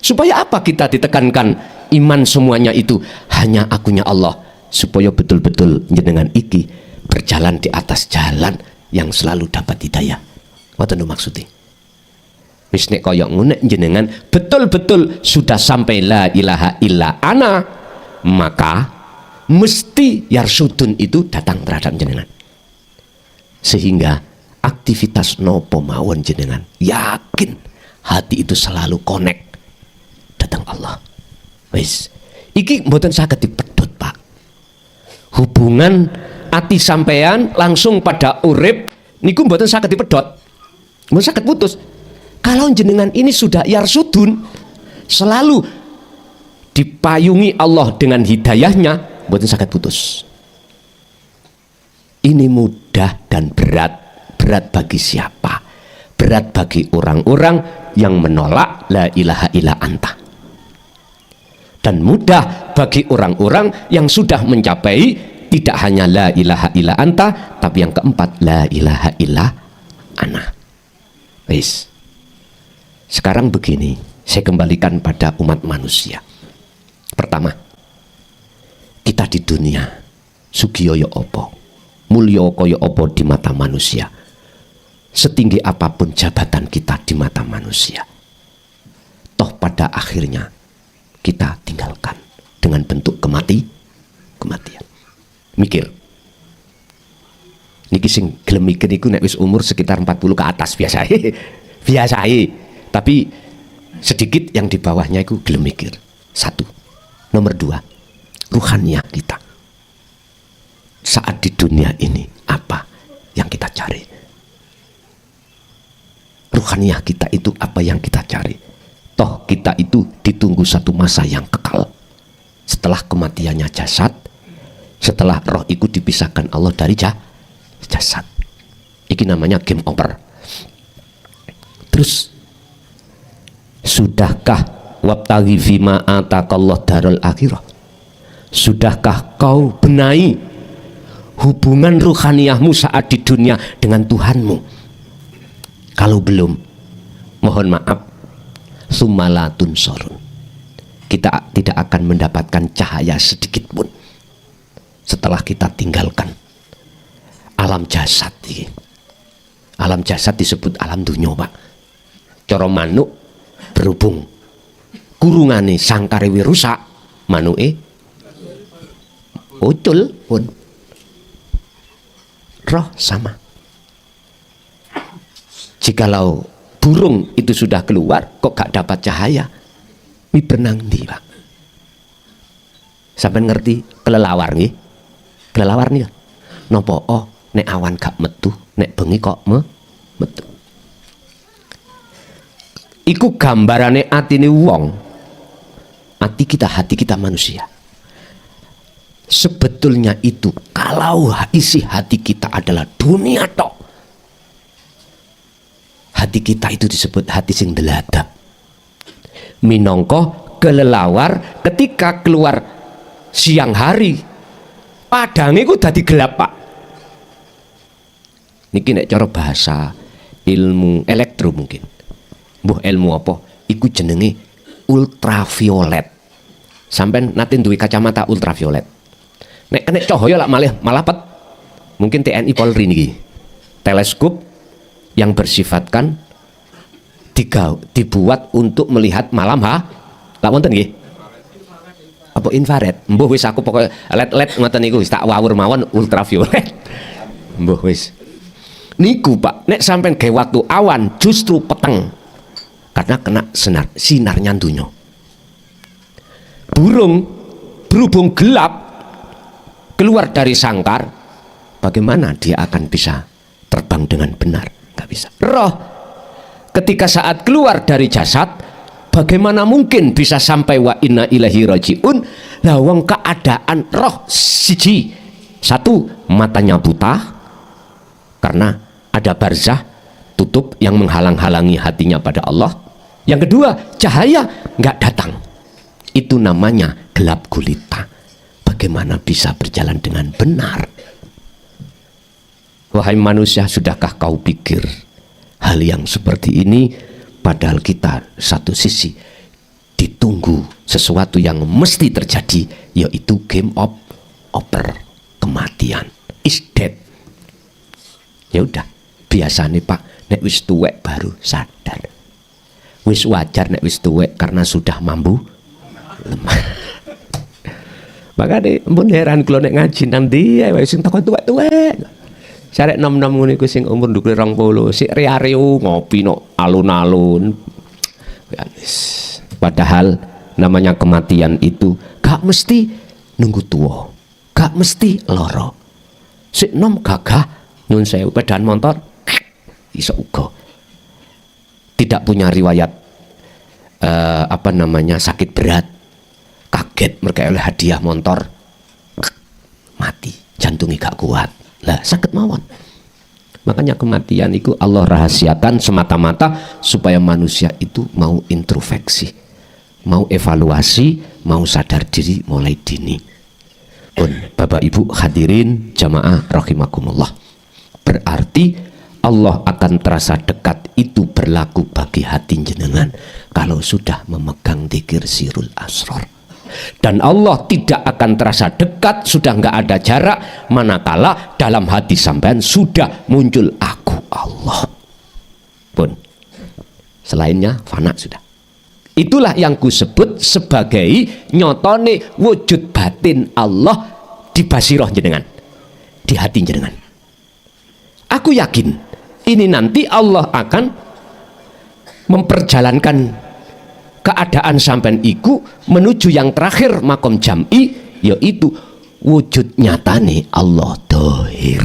Speaker 1: Supaya apa kita ditekankan iman semuanya itu hanya akunya Allah, supaya betul-betul jenengan iki berjalan di atas jalan yang selalu dapat hidayah. Ngoten lho maksudnya. Wis nek kaya ngene jenengan betul-betul sudah sampai la ilaha illa ana, maka mesti yarsudun itu datang terhadap jenengan. Sehingga aktivitas nopo mawon jenengan yakin hati itu selalu connect datang Allah. Wis iki mboten saged dipedhot, Pak. Hubungan ati sampean langsung pada urip niku mboten saged dipedhot. Mboten saged putus. Kalau jenengan ini sudah yarsudun, selalu dipayungi Allah dengan hidayahnya, mboten saged putus. Ini mudah dan berat. Berat bagi siapa? Berat bagi orang-orang yang menolak la ilaha illa anta. Dan mudah bagi orang-orang yang sudah mencapai tidak hanya la ilaha illa anta, tapi yang keempat la ilaha illa ana. Wis. Sekarang begini, saya kembalikan pada umat manusia. Pertama, kita di dunia sugiyo ya apa, mulya kaya apa di mata manusia, setinggi apapun jabatan kita di mata manusia, toh pada akhirnya kita tinggalkan dengan bentuk kematian. Mikir, niki sing gelem mikir niku nek wis umur sekitar 40 ke atas biasa. Tapi sedikit yang di bawahnya itu gelem mikir. Satu. Nomor dua, ruhaniyah kita saat di dunia ini apa yang kita cari? Ruhaniyah kita itu apa yang kita cari? Toh kita itu ditunggu satu masa yang kekal. Setelah kematiannya jasad, setelah roh itu dipisahkan Allah dari jasad. Ini namanya game over. Terus, sudahkah wabtaghi fima atakallah darul akhirah? Sudahkah kau benahi hubungan ruhaniyahmu saat di dunia dengan Tuhanmu? Kalau belum, mohon maaf, summalatun sorun, kita tidak akan mendapatkan cahaya sedikit pun setelah kita tinggalkan alam jasad. Alam jasad disebut alam dunya, Pak. Cara manuk berhubung kurungane sangkare rusak, manuke ucul pun roh sama. Jikalau burung itu sudah keluar kok gak dapat cahaya, mi berenang di, Pak. Sampai ngerti kelelawar nggih? Kelelawar nih nopo, oh nek awan gak metu, nek bengi kok metu. Iku gambarane atine wong. Hati kita manusia. Sebetulnya itu kalau isi hati kita adalah dunia tok, hati kita itu disebut hati sing deladap. Minangka kelelawar ketika keluar siang hari, padang itu dadi gelap, Pak. Niki nek cara bahasa ilmu elektro mungkin. Mbuh ilmu apa? Iku jenenge ultraviolet. Sampai nanti duwe kacamata ultraviolet. Nek kena cahaya lah malah pet. Mungkin TNI Polri niki. Teleskop yang bersifatkan dibuat untuk melihat malam Lah wonten nggih? Apa infrared? Mbuh wis aku pokoknya LED ngoten niku wis tak wawur mawon ultraviolet. Mbuh wis. Niku Pak, nek sampean gawe waktu awan justru peteng. Karena kena sinarnya dunya. Burung berhubung gelap keluar dari sangkar, bagaimana dia akan bisa terbang dengan benar? Gak bisa. Roh ketika saat keluar dari jasad, bagaimana mungkin bisa sampai wa inna ilahi rajiun? Lah wong keadaan roh siji, satu matanya buta karena ada barzah tutup yang menghalang-halangi hatinya pada Allah. Yang kedua, cahaya nggak datang. Itu namanya gelap gulita. Bagaimana bisa berjalan dengan benar? Wahai manusia, sudahkah kau pikir hal yang seperti ini? Padahal kita satu sisi menunggu sesuatu yang mesti terjadi, yaitu game over, kematian, is dead. Ya udah, biasanya Pak, nek wis tuwek baru sadar. Wis wajar nek wis tuwek karena sudah mampu lemah. Makanya pun heran kalau nek ngaji nanti ya sing takon tuwek-tuwek. Sarek nom-nom ngene iku sing umur ndukure 20, sik riareu ngopi no alun-alun. Padahal namanya kematian itu gak mesti nunggu tua, gak mesti loro. Sik nom gagah nyun sewu pedahan motor iso uga. Tidak punya riwayat sakit berat, kaget mereka oleh hadiah motor, mati, jantungnya gak kuat lah, sakit mawon. Makanya kematian itu Allah rahasiakan semata-mata supaya manusia itu mau introspeksi, mau evaluasi, mau sadar diri mulai dini. Pun Bapak Ibu hadirin jamaah rahimakumullah, berarti Allah akan terasa dekat itu berlaku bagi hati jenengan kalau sudah memegang dzikir sirul asrar. Dan Allah tidak akan terasa dekat, sudah nggak ada jarak, manakala dalam hati sampean sudah muncul aku Allah. Pun selainnya fana sudah. Itulah yang kusebut sebagai nyotone wujud batin Allah di basiroh jenengan, di hati jenengan. Aku yakin ini nanti Allah akan memperjalankan keadaan sampean iku menuju yang terakhir makom jam'i, yaitu wujud nyatane Allah dohir.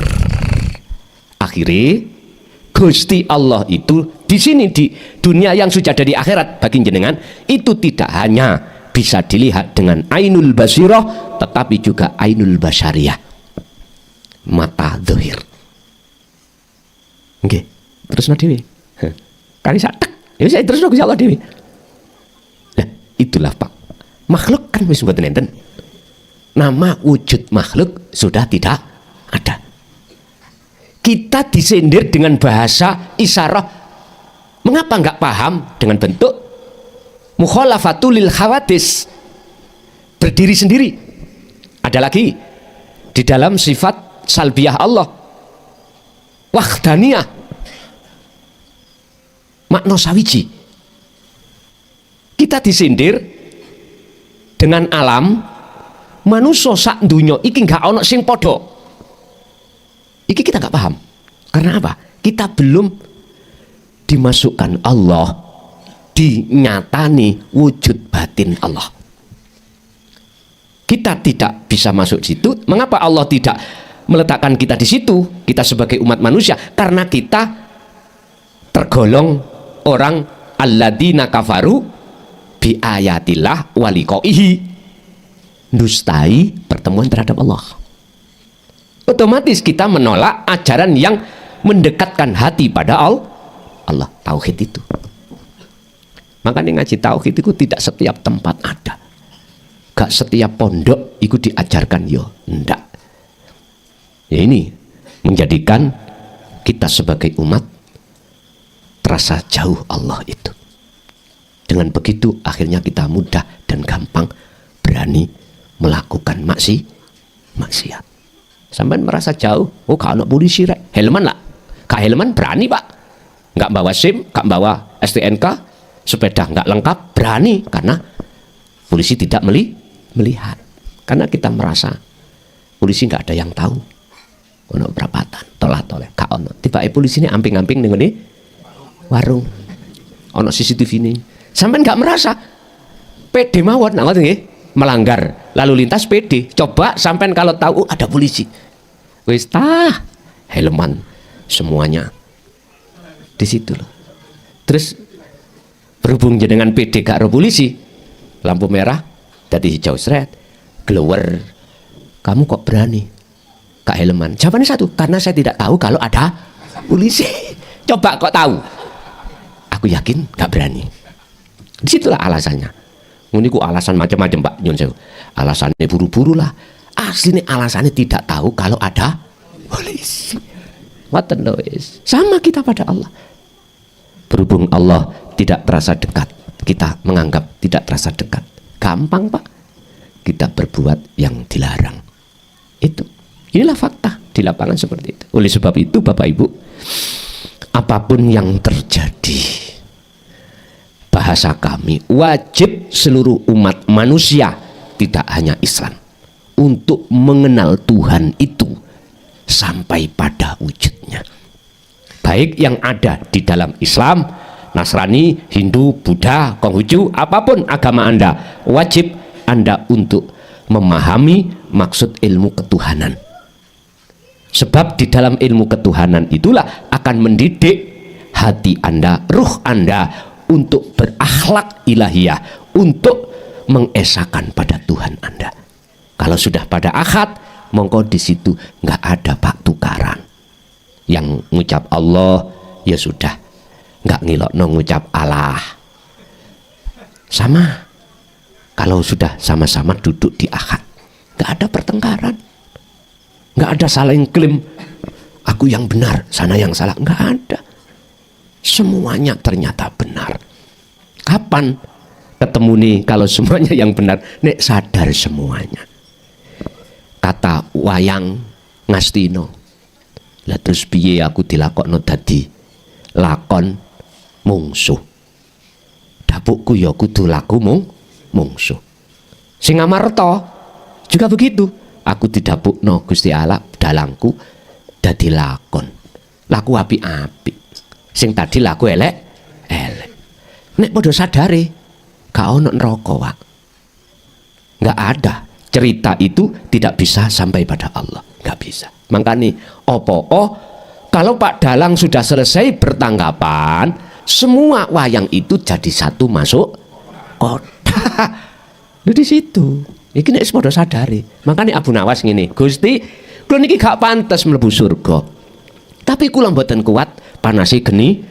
Speaker 1: Akhirnya Gusti Allah itu di sini di dunia yang sudah ada di akhirat bagi jenengan itu tidak hanya bisa dilihat dengan ainul basirah, tetapi juga ainul basyariyah, mata dohir. Oke, terus dewi. Kali satek, ya saya terus Gusti Allah dewi. Itulah Pak, makhluk kan wis mboten enten. Nama wujud makhluk sudah tidak ada. Kita disindir dengan bahasa isyarah. Mengapa enggak paham dengan bentuk mukhalafatul lil khawadis, berdiri sendiri. Ada lagi di dalam sifat salbiyah Allah, wahdaniyah, makna sawiji. Kita disindir dengan alam manusia sak dunya iki gak ono sing podo. Iki kita gak paham. Karena apa? Kita belum dimasukkan Allah, dinyatani wujud batin Allah. Kita tidak bisa masuk situ. Mengapa Allah tidak meletakkan kita di situ? Kita sebagai umat manusia, karena kita tergolong orang alladzina kafaru bi ayatillah waliqaihi, dustai pertemuan terhadap Allah. Otomatis kita menolak ajaran yang mendekatkan hati pada Allah, tauhid itu. Makanya ngaji tauhid itu tidak setiap tempat ada, gak setiap pondok itu diajarkan, yo ndak. Ya ini menjadikan kita sebagai umat terasa jauh Allah itu. Dengan begitu akhirnya kita mudah dan gampang berani melakukan maksiat. Sampai merasa jauh, oh kalau polisi rek, helman lah, kak helman berani Pak, nggak bawa SIM, nggak bawa STNK, sepeda nggak lengkap, berani karena polisi tidak melihat. Karena kita merasa polisi nggak ada yang tahu, ono perapatan, tolak-tolak, kak ono. Tiba polisi ini amping-amping dengan ini warung, ono CCTV ini. Sampai nggak merasa PD mawon, melanggar lalu lintas PD. Coba sampai kalau tahu ada polisi, wis helman semuanya di situ loh. Terus berhubung dengan PD gak ada polisi, lampu merah dari hijau seret, glower, kamu kok berani kak helman? Jawabannya satu, karena saya tidak tahu kalau ada polisi. Coba kok tahu? Aku yakin gak berani. Disitulah alasannya. Ini ku alasan macam-macam Pak Nyun Sewu. Alasannya buru-buru lah. Aslinya alasannya tidak tahu kalau ada polisi. Ngoten lho wis. Sama kita pada Allah. Berhubung Allah tidak terasa dekat, kita menganggap tidak terasa dekat. Gampang Pak, kita berbuat yang dilarang. Inilah fakta di lapangan seperti itu. Oleh sebab itu Bapak Ibu, apapun yang terjadi, bahasa kami wajib seluruh umat manusia, tidak hanya Islam, untuk mengenal Tuhan itu sampai pada wujudnya. Baik yang ada di dalam Islam, Nasrani, Hindu, Buddha, Konghucu, apapun agama Anda, wajib Anda untuk memahami maksud ilmu ketuhanan. Sebab di dalam ilmu ketuhanan itulah akan mendidik hati Anda, ruh Anda untuk berakhlak ilahiyah, untuk mengesahkan pada Tuhan Anda. Kalau sudah pada akad, mongko di situ nggak ada pak tukaran. Yang ngucap Allah ya sudah, nggak ngilokno ngucap Allah. Sama. Kalau sudah sama-sama duduk di akad, nggak ada pertengkaran, nggak ada saling klaim aku yang benar, sana yang salah, nggak ada. Semuanya ternyata benar. Kapan ketemu nih kalau semuanya yang benar? Nek sadar semuanya. Kata wayang Ngastino, lah terus piye aku dilakokno dadi lakon mungsuh. Dapukku ya kudu laku mungsuh. Sing Amarta juga begitu. Aku didapukno Gusti Allah dalangku dadi lakon. Laku apik-apik. Sing tadi laku elek. Nek padha sadare gak ono neraka, Pak. Enggak ada. Cerita itu tidak bisa sampai pada Allah, enggak bisa. Makanya kalau Pak Dalang sudah selesai bertanggapan, semua wayang itu jadi satu masuk kotak. Lu di situ. Iki nek padha sadari. Makanya Abu Nawas ngene, Gusti, kula niki gak pantes mlebu surga. Tapi kula mboten kuat panase geni.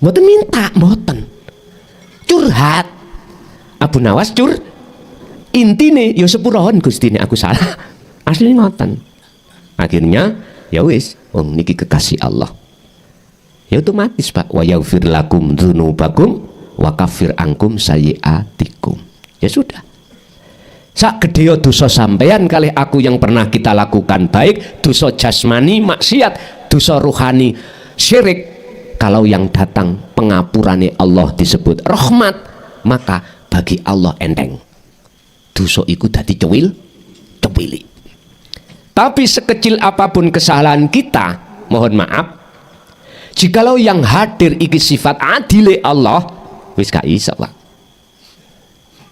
Speaker 1: Mboten minta, mboten. Curhat. Abu Nawas intine ya sepurohon Gusti nek aku salah. Asli ngoten. Akhirnya ya wis, wong niki kekasih Allah. Ya otomatis Pak, wa yaghfir lakum dzunubakum wa kaffir ankum sayyi'atikum. Ya sudah. Sak gedhe dosa sampean kalih aku yang pernah kita lakukan, baik dosa jasmani maksiat, dosa rohani syirik. Kalau yang datang pengapurane Allah disebut rahmat, maka bagi Allah enteng. Dosa iku dadi cuwili. Tapi sekecil apapun kesalahan kita, mohon maaf, jikalau yang hadir iki sifat adile Allah, wis gak iso Pak.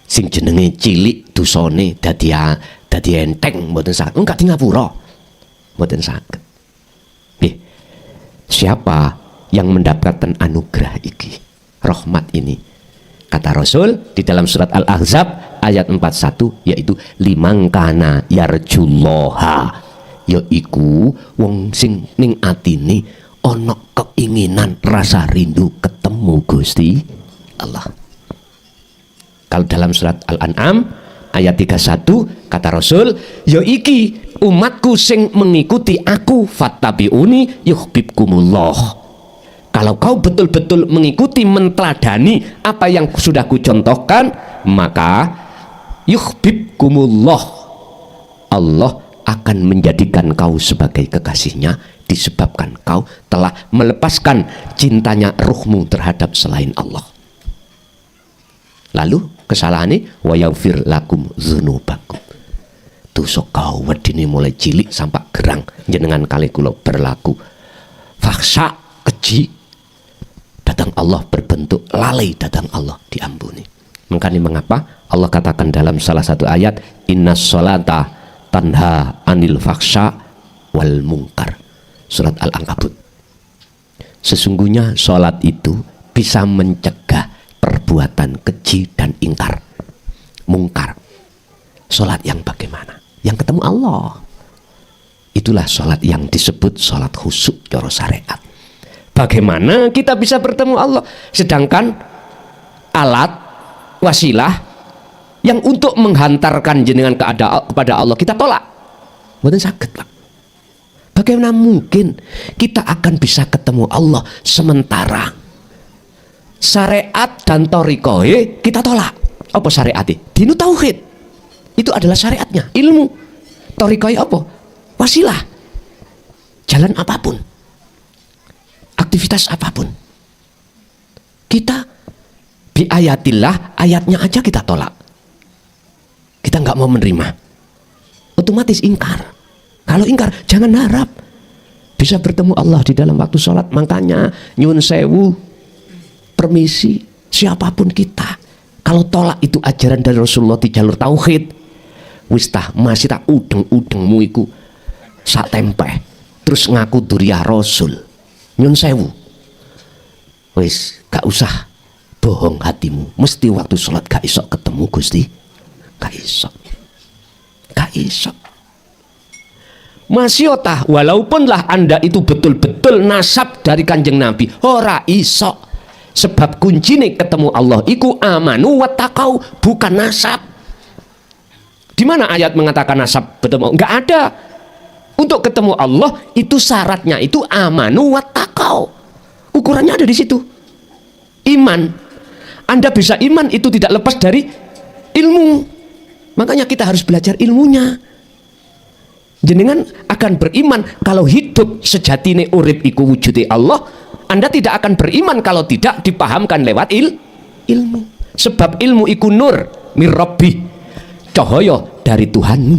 Speaker 1: Sing jenenge cilik dosane dadi enteng mboten saged. Enggak di ngapura. Mboten saged. Nggih. Siapa yang mendapatkan anugerah iki? Rahmat ini. Kata Rasul di dalam surat Al-Ahzab ayat 41, yaitu liman kana yarjullaha, yaiku wong sing ning atine ana keinginan rasa rindu ketemu Gusti Allah. Kalau dalam surat Al-An'am ayat 31 kata Rasul, ya iki umatku sing mengikuti aku fattabi'uni yuhibbukumullah. Kalau kau betul-betul mengikuti, menteladani apa yang sudah kucontohkan, maka yuhibbukumullah, Allah akan menjadikan kau sebagai kekasihnya, disebabkan kau telah melepaskan cintanya ruhmu terhadap selain Allah. Lalu kesalahannya wa yaghfir lakum dzunubakum. Dosa kau wedine mulai cilik sampai gerang jenengan kali kula berlaku faksa keji, datang Allah berbentuk lalai, datang Allah diampuni. Makanya mengapa Allah katakan dalam salah satu ayat, innas sholata tanha anil faksha wal mungkar, surat Al-Ankabut. Sesungguhnya sholat itu bisa mencegah perbuatan keji dan ingkar, mungkar. Sholat yang bagaimana? Yang ketemu Allah. Itulah sholat yang disebut sholat khusyuk cara syariat. Bagaimana kita bisa bertemu Allah, sedangkan alat wasilah yang untuk menghantarkan jenengan kepada Allah kita tolak? Mboten saged, Pak. Bagaimana mungkin kita akan bisa ketemu Allah sementara syariat dan thariqah kita tolak. Apa syariatnya? Dinu tauhid. Itu adalah syariatnya, ilmu. Thariqah apa? Wasilah. Jalan apapun. Aktivitas apapun. Kita bi ayatillah, ayatnya aja kita tolak. Kita nggak mau menerima. Otomatis ingkar. Kalau ingkar, jangan harap bisa bertemu Allah di dalam waktu sholat. Makanya nyun sewu, permisi siapapun kita, kalau tolak itu ajaran dari Rasulullah di jalur tauhid, wis tah masih tak udeng-udengmu iku sak tempeh terus ngaku duriah Rasul, nyun sewu, wis gak usah bohong hatimu. Mesti waktu sholat gak isok ketemu Gusti, gak isok. Masih otah, walaupun lah Anda itu betul-betul nasab dari Kanjeng Nabi, ora iso. Sebab kunci nih ketemu Allah iku amanu wa taqau, bukan nasab. Di mana ayat mengatakan nasab bertemu? Enggak ada. Untuk ketemu Allah itu syaratnya itu amanu wa taqau. Ukurannya ada di situ. Iman. Anda bisa iman itu tidak lepas dari ilmu. Makanya kita harus belajar ilmunya. Jenengan akan beriman kalau hidup sejatine urip iku wujude Allah. Anda tidak akan beriman kalau tidak dipahamkan lewat ilmu. Sebab ilmu iku nur mir rabbi, cahaya dari Tuhanmu.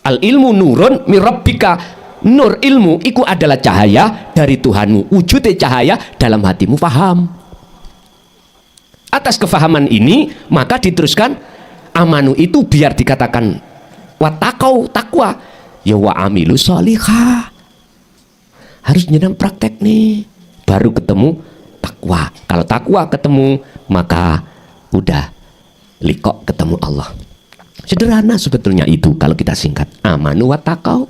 Speaker 1: Al ilmu nurun mir rabbika, nur ilmu iku adalah cahaya dari Tuhanmu. Wujude cahaya dalam hatimu, paham. Atas kefahaman ini maka diteruskan amanu itu biar dikatakan watakau, takwa, ya wa amilu sholihah. Harus jenengan praktek nih, baru ketemu takwa. Kalau takwa ketemu, maka udah likok ketemu Allah. Sederhana sebetulnya itu kalau kita singkat, amanu watakau.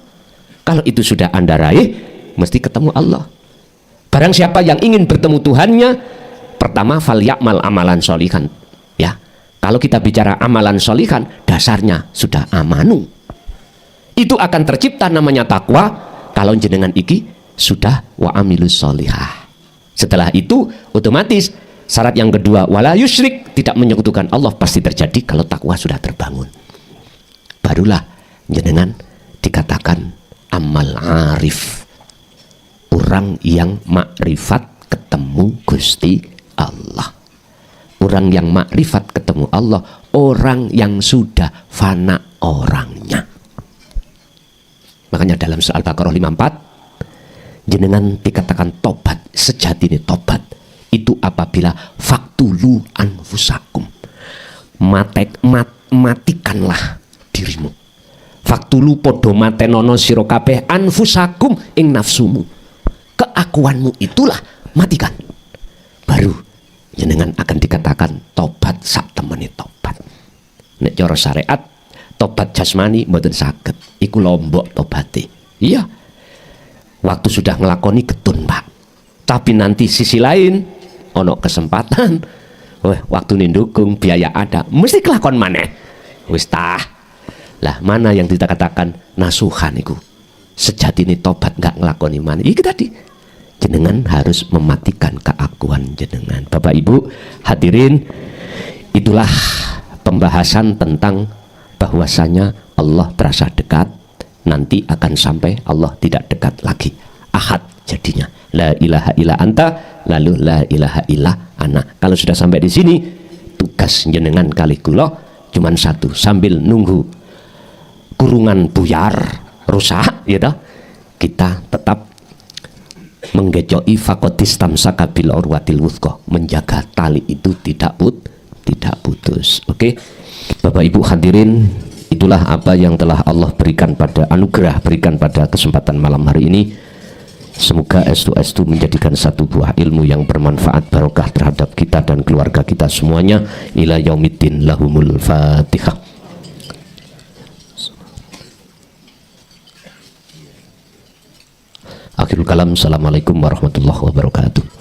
Speaker 1: Kalau itu sudah Anda raih, mesti ketemu Allah. Barang siapa yang ingin bertemu Tuhannya, pertama fal ya'mal amalan sholihan. Ya, kalau kita bicara amalan sholihan, dasarnya sudah amanu. Itu akan tercipta namanya takwa kalau jenengan iki sudah wa amilus sholihah. Setelah itu otomatis syarat yang kedua wala yusyrik, tidak menyekutukan Allah, pasti terjadi kalau takwa sudah terbangun. Barulah jenengan dikatakan amal arif, orang yang makrifat ketemu Gusti Allah. Orang yang makrifat ketemu Allah, orang yang sudah fana orangnya. Makanya dalam surah Al-Baqarah 54 jenengan dikatakan tobat, sejati ini tobat itu apabila faktulu anfusakum, matikanlah dirimu. Faktulu podo matenono sira kabeh anfusakum ing nafsumu, keakuanmu itulah matikan. Baru jenengan akan dikatakan tobat sak temene tobat. Nek cara syariat tobat jasmani mboten saged, iku lombok tobate. Iya, waktu sudah ngelakoni getun Pak, tapi nanti sisi lain ono kesempatan, waktu nindukung biaya ada, mesti kelakon maneh. Wis tah lah, mana yang kita katakan nasuhan iku sejati ini tobat nggak ngelakoni maneh. Iki tadi jenengan harus mematikan keakuan jenengan. Bapak Ibu hadirin, itulah pembahasan tentang bahwasanya Allah terasa dekat, nanti akan sampai Allah tidak dekat lagi. Ahad jadinya, la ilaha illa anta, lalu la ilaha illa ana. Kalau sudah sampai di sini, tugas jenengan kali kula cuman satu, sambil nunggu kurungan buyar rusak, ya dah, kita tetap menggejoi fakotis tamsaka bil urwatil wuthqa, menjaga tali itu tidak putus. Oke, Bapak Ibu hadirin, itulah apa yang telah Allah berikan pada anugerah, berikan pada kesempatan malam hari ini. Semoga estu menjadikan satu buah ilmu yang bermanfaat, barokah terhadap kita dan keluarga kita semuanya. Ila yaumiddin, lahumul fatihah. Akhirul kalam, assalamualaikum warahmatullahi wabarakatuh.